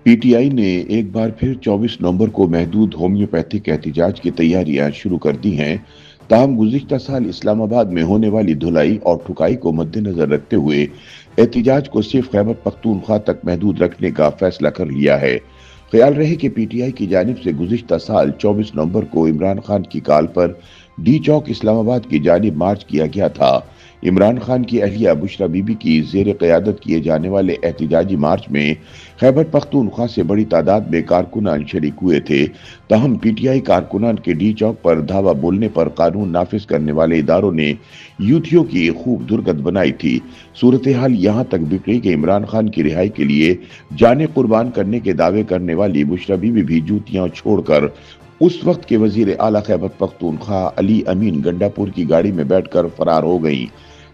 P T I نے ایک بار پھر 24 نومبر کو محدود ہومیوپیتھک احتجاج کی تیاریاں شروع کر دی ہیں۔ تاہم گزشتہ سال اسلام آباد میں ہونے والی دھلائی اور ٹھکائی کو مد نظر رکھتے ہوئے احتجاج کو صرف خیبر پختونخوا تک محدود رکھنے کا فیصلہ کر لیا ہے۔ خیال رہے کہ پی ٹی آئی کی جانب سے گزشتہ سال 24 نومبر کو عمران خان کی کال پر ڈی چوک اسلام آباد کی جانب مارچ کیا گیا تھا۔ عمران خان کی اہلیہ بشرا بی بی کی زیر قیادت کیے جانے والے احتجاجی مارچ میں خیبر پختونخوا سے بڑی تعداد میں کارکنان شریک ہوئے تھے۔ تاہم پی ٹی آئی کارکنان کے ڈی چوک پر دھاوا بولنے پر قانون نافذ کرنے والے اداروں نے یوتھیوں کی خوب درگت بنائی تھی۔ صورتحال یہاں تک بگڑی کہ عمران خان کی رہائی کے لیے جانیں قربان کرنے کے دعوے کرنے والی بشرا بی بی بھی جوتیاں چھوڑ کر اس وقت کے وزیر اعلیٰ خیبر پختونخوا علی امین گنڈا پور کی گاڑی میں بیٹھ کر فرار ہو گئیں،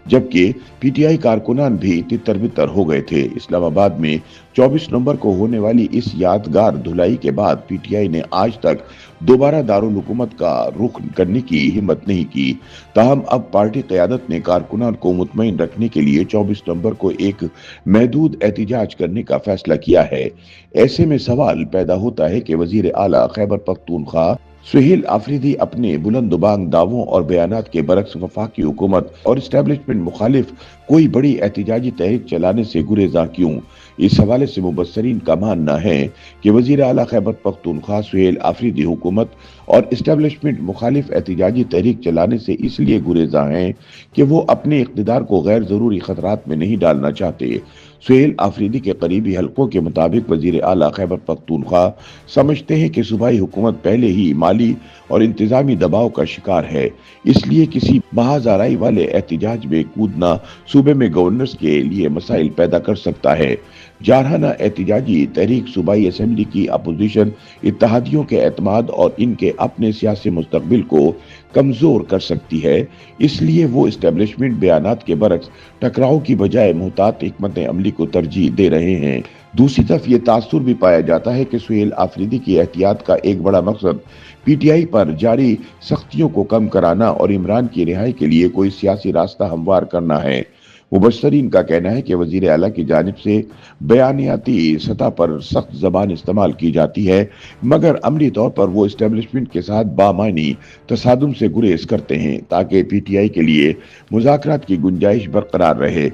جبکہ پی ٹی آئی کارکنان بھی تتر بتر ہو گئے تھے۔ اسلام آباد میں 24 نومبر کو ہونے والی اس یادگار دھلائی کے بعد پی ٹی آئی نے آج تک دوبارہ دارالحکومت کا رخ کرنے کی ہمت نہیں کی۔ تاہم اب پارٹی قیادت نے کارکنان کو مطمئن رکھنے کے لیے 24 نومبر کو ایک محدود احتجاج کرنے کا فیصلہ کیا ہے۔ ایسے میں سوال پیدا ہوتا ہے کہ وزیر اعلیٰ خیبر پختونخوا سہیل آفریدی اپنے بلند و بانگ دعووں اور بیانات کے برعکس وفاقی حکومت اور اسٹیبلشمنٹ مخالف کوئی بڑی احتجاجی تحریک چلانے سے گریزاں کیوں؟ اس حوالے سے مبصرین کا ماننا ہے کہ وزیر اعلیٰ خیبر پختونخوا سہیل آفریدی حکومت اور اسٹیبلشمنٹ مخالف احتجاجی تحریک چلانے سے اس لیے گریزاں ہیں کہ وہ اپنے اقتدار کو غیر ضروری خطرات میں نہیں ڈالنا چاہتے۔ سہیل آفریدی کے قریبی حلقوں کے مطابق وزیر اعلیٰ خیبر پختونخوا سمجھتے ہیں کہ صوبائی حکومت پہلے ہی مالی اور انتظامی دباؤ کا شکار ہے، اس لیے کسی محض آرائی والے احتجاج میں کودنا صوبے میں گورنرز کے لیے مسائل پیدا کر سکتا ہے۔ جارحانہ احتجاجی تحریک صوبائی اسمبلی کی اپوزیشن اتحادیوں کے اعتماد اور ان کے اپنے سیاسی مستقبل کو کمزور کر سکتی ہے، اس لیے وہ اسٹیبلشمنٹ بیانات کے برعکس ٹکراؤ کی بجائے محتاط حکمت عملی کو ترجیح دے رہے ہیں۔ دوسری طرف یہ تاثر بھی پایا جاتا ہے کہ سہیل آفریدی کی احتیاط کا ایک بڑا مقصد پی ٹی آئی پر جاری سختیوں کو کم کرانا اور عمران کی رہائی کے لیے کوئی سیاسی راستہ ہموار کرنا ہے۔ مبصرین کا کہنا ہے کہ وزیر اعلیٰ کی جانب سے بیانیاتی سطح پر سخت زبان استعمال کی جاتی ہے، مگر عملی طور پر وہ اسٹیبلشمنٹ کے ساتھ بامعنی تصادم سے گریز کرتے ہیں تاکہ پی ٹی آئی کے لیے مذاکرات کی گنجائش برقرار رہے۔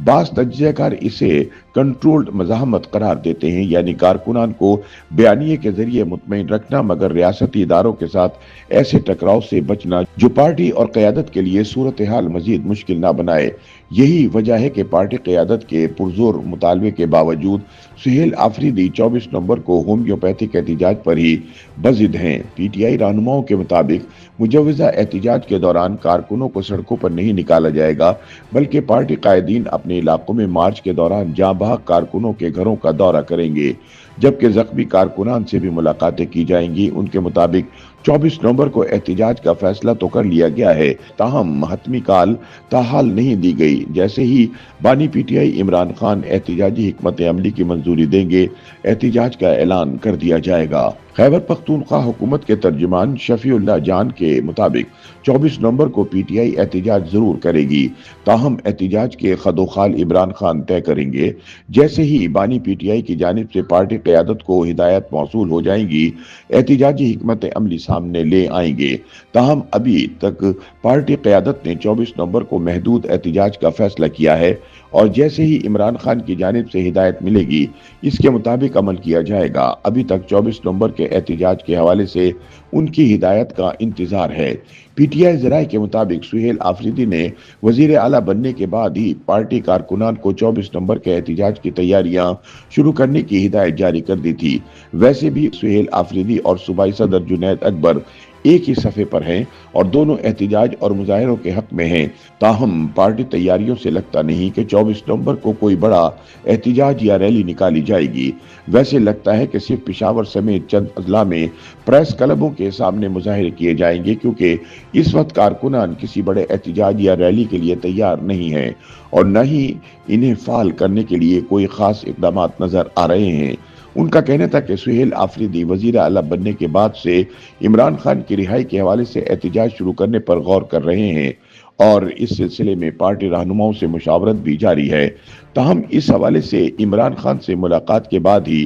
بعض تجزیہ کار اسے کنٹرولڈ مزاحمت قرار دیتے ہیں، یعنی کارکنان کو بیانیے کے ذریعے مطمئن رکھنا مگر ریاستی اداروں کے ساتھ ایسے ٹکراؤ سے بچنا جو پارٹی اور قیادت کے لیے صورتحال مزید مشکل نہ بنائے۔ یہی وجہ ہے کہ پارٹی قیادت کے پرزور مطالبے کے باوجود سہیل آفریدی 24 نومبر کو ہومیوپیتھک احتجاج پر ہی بضد ہیں۔ پی ٹی آئی رہنماؤں کے مطابق مجوزہ احتجاج کے دوران کارکنوں کو سڑکوں پر نہیں نکالا جائے گا، بلکہ پارٹی قائدین اپنے علاقوں میں مارچ کے دوران جاں بحق کارکنوں کے گھروں کا دورہ کریں گے، جبکہ زخمی کارکنان سے بھی ملاقاتیں کی جائیں گی۔ ان کے مطابق 24 نومبر کو احتجاج کا فیصلہ تو کر لیا گیا ہے، تاہم حتمی کال تاحال نہیں دی گئی۔ جیسے ہی بانی P T I Imran Khan احتجاجی حکمت عملی کی منظوری دیں گے، احتجاج کا اعلان کر دیا جائے گا۔ خیبر پختونخوا حکومت کے ترجمان شفیع اللہ جان کے مطابق 24 نومبر کو پی ٹی آئی احتجاج ضرور کرے گی، تاہم احتجاج کے خد و خال عمران خان طے کریں گے۔ جیسے ہی بانی پی ٹی آئی کی جانب سے پارٹی قیادت کو ہدایت موصول ہو جائیں گی، احتجاجی حکمت عملی سامنے لے آئیں گے۔ تاہم ابھی تک پارٹی قیادت نے 24 نومبر کو محدود احتجاج کا فیصلہ کیا ہے، اور جیسے ہی عمران خان کی جانب سے ہدایت ملے گی اس کے مطابق عمل کیا جائے گا۔ ابھی تک 24 نومبر کے احتجاج کے حوالے سے ان کی ہدایت کا انتظار ہے۔ پی ٹی آئی ذرائع کے مطابق سہیل آفریدی نے وزیر اعلیٰ بننے کے بعد ہی پارٹی کارکنان کو 24 نومبر کے احتجاج کی تیاریاں شروع کرنے کی ہدایت جاری کر دی تھی۔ ویسے بھی سہیل آفریدی اور صوبائی صدر جنید اکبر ایک ہی صفحے پر ہیں اور دونوں احتجاج اور مظاہروں کے حق میں ہیں، تاہم پارٹی تیاریوں سے لگتا نہیں کہ 24 نومبر کو کوئی بڑا احتجاج یا ریلی نکالی جائے گی۔ ویسے لگتا ہے کہ صرف پشاور سمیت چند اضلاع میں پریس کلبوں کے سامنے مظاہرے کیے جائیں گے، کیونکہ اس وقت کارکنان کسی بڑے احتجاج یا ریلی کے لیے تیار نہیں ہیں اور نہ ہی انہیں فعال کرنے کے لیے کوئی خاص اقدامات نظر آ رہے ہیں۔ ان کا کہنا تھا کہ سہیل آفریدی وزیر اعلیٰ بننے کے بعد سے عمران خان کی رہائی کے حوالے سے احتجاج شروع کرنے پر غور کر رہے ہیں اور اس سلسلے میں پارٹی رہنماؤں سے مشاورت بھی جاری ہے۔ تاہم اس حوالے سے عمران خان سے ملاقات کے بعد ہی